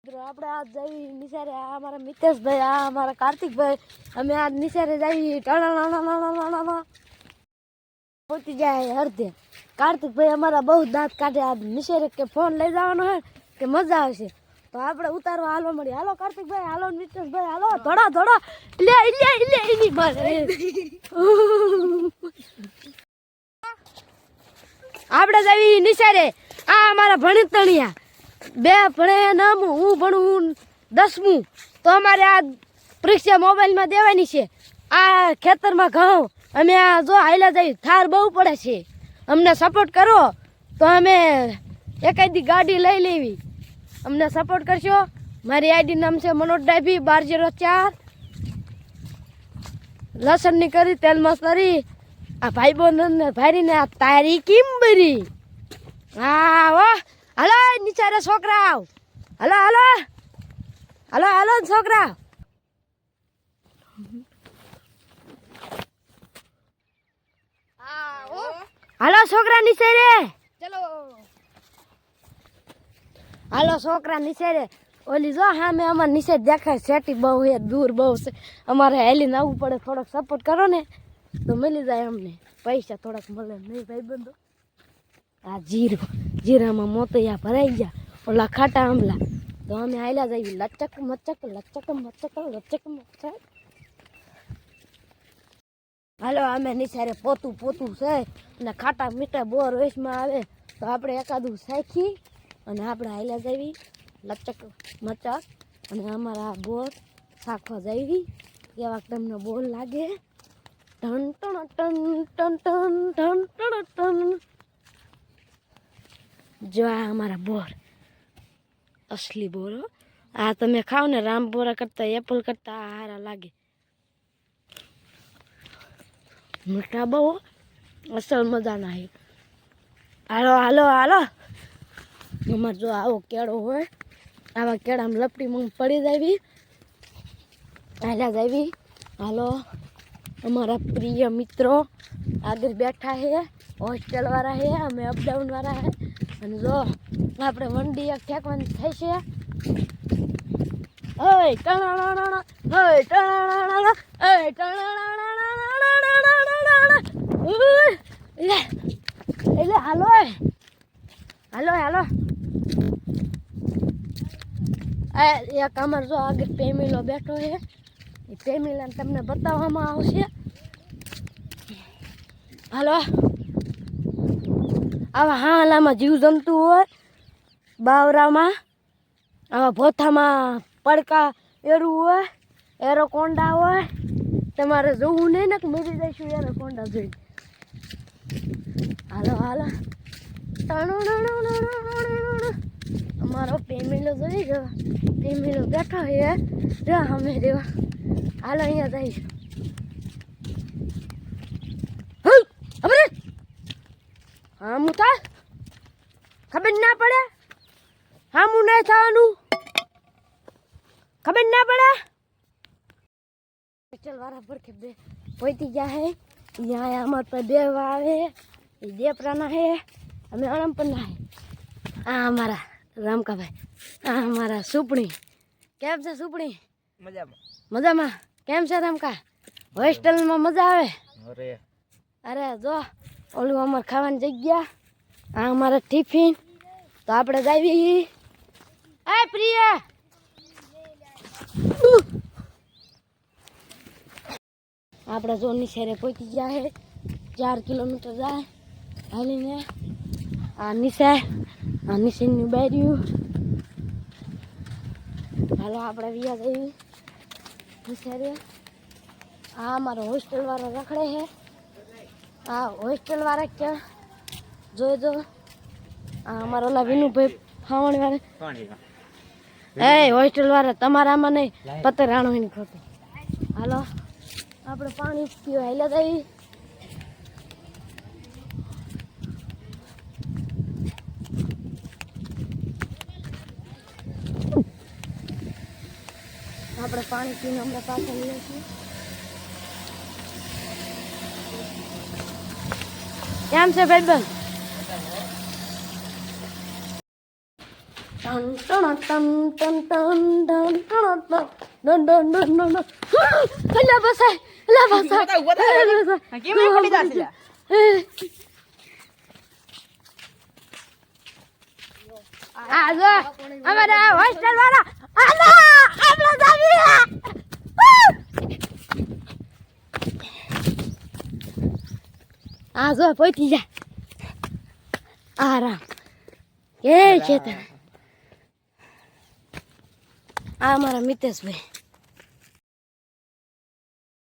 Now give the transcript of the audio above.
મિત્રો આપણે આજ જઈ નિસારે અમારા મિતેશભાઈ અમારા કાર્તિકભાઈ અમે આજ નિસારે જઈ પહોંચી જાય અડધે કાર્તિકભાઈ અમારા બહુ દાંત કાઢે આજ નિસારે કે ફોન લઈ જવાનો હે કે મજા આવશે તો આપણે ઉતારવા હાલો મળી હાલો કાર્તિકભાઈ હાલો મિતેશભાઈ હાલો થોડા થોડા લે એની મારે આપણે જઈ નિસારે આ અમારા ભણતણિયા બે ભણે નામ હું ભણું 10મું તો અમારે આ પરીક્ષા મોબાઈલમાં દેવાની છે આ ખેતરમાં ઘઉં અમે આ જો હાઈલા જઈ થાર બહુ પડે છે અમને સપોર્ટ કરો તો અમે એકાદી ગાડી લઈ લેવી અમને સપોર્ટ કરશો મારી આઈડી નામ છે મનોજ ડાભી 1204 લસણની કરી તેલ મસ્તરી આ ભાઈબંધને ભાઈને આ તારી કિંબરી હા વાહ હાલો નિચારે છોકરા હાલો હાલો હાલો હાલો છોકરા હાલો છોકરા નિચારે ચલો હાલો છોકરા નિચારે ઓલી જો હા મેં અમારે નીચે દેખાય સેટી બહુ હે દૂર બહુ છે અમારે હેલીને આવવું પડે થોડોક સપોર્ટ કરો ને તો મળી જાય અમને પૈસા થોડાક મળે નહીં ભાઈ બંધો આ જીરામાં મોતૈયા ભરાઈ ગયા ઓલા ખાટા આંબલા તો અમે હાલ્યા જઈએ લચક મચક લચક મચક લચક મચક હાલો અમે નિસારે પોતું છે અને ખાટા મીઠા બોર વેશમાં આવે તો આપણે એકાદું સાખી અને આપણે હાલ્યા જઈએ લચક મચક અને અમારા બોર શાખવા જઈએ કેવાક તમને બોર લાગે ટન ટન ટન ટન ટન ટન ટન ટન જો આ અમારા બોર અસલી બોર આ તમે ખાઓ ને રામપોરા કરતા એપલ કરતા હારા લાગે મીઠા બહુ અસલ મજાના હે હાલો હાલો હાલો અમારે જો આવો કેળો હોય આવા કેળામાં લપટી મગ પડી જાવી હાલ્યા જાવી હાલો અમારા પ્રિય મિત્રો આગળ બેઠા હે હોસ્ટેલ વાળા હે અમે અપડાઉન વાળા હે અને જો આપણે વંડી એક ઠેકવાની થાય છે ઓય ટણાણા ઓય ટણાણા ઓય ટણાણા એટલે હાલો હાલો હાલો એક અમાર જો આગળ પેમીલો બેઠો છે એ પેમીલાને તમને બતાવવામાં આવશે હાલો આવા હાલામાં જીવજંતુ હોય બાવરામાં આવા ભોથામાં પડકા એરું હોય એરોકોંડા હોય તમારે જોવું નહીં ને કે મરી જઈશું એરોકોંડા જોઈ હાલો હાલો અમારો પેમીલો જોઈ ગયો પેમીલો બેઠો છે જો અમે રેવા હાલો અહીંયા જઈશું હા મુતા ખબર ના પડે હા હું નહીં થવાનું ખબર ના પડે ચલ વારા પર કે બે પોઈતી ગયા હે यहाँ અમાર પર બે આવે એ બે પ્રાણા હે અમે આરામ પર ના હે આ અમારા રામકાભાઈ આ અમારા સુપણી કેમ છે સુપણી મજામાં મજામાં કેમ છે રામકા હોસ્ટેલમાં મજા આવે અરે જો ઓલું અમારે ખાવાની જગ્યા આ અમારા ટિફિન તો આપણે જાવી એ પ્રિય આપણે જો નિશેરે પહોંચી ગયા હે 4 કિલોમીટર જાય હાલીને આ નિશેની બાર્યું હાલો આપણે વિયા જઈએ નિશેરે આ અમારો હોસ્ટેલ વાળા રખડે છે આ હોસ્ટેલ વાળા ક્યાં જોઈ જો આ અમારા ઓલા વિનુભાઈ ખાવણી વાળા એ હોસ્ટેલ વાળા તમારામાં નહીં પતે રાણોની ખોટું હાલો આપણે પાણી પીવા હાલ્યા જઈએ આપણે પાણી પીને હમણાં પાછા લઈએ છીએ કેમ છે ભાઈબંધ ટન ટણ ટન ટન ટન ટન ટન ટન ટન ટન ટન અલા બસાય કેમ એ પડી જાશે આ જો અમારા હોસ્ટેલ વાળા આલા આપણે જાવી આ જો પહોંચી જા આરામ એ છે આ મારા મિતેશભાઈ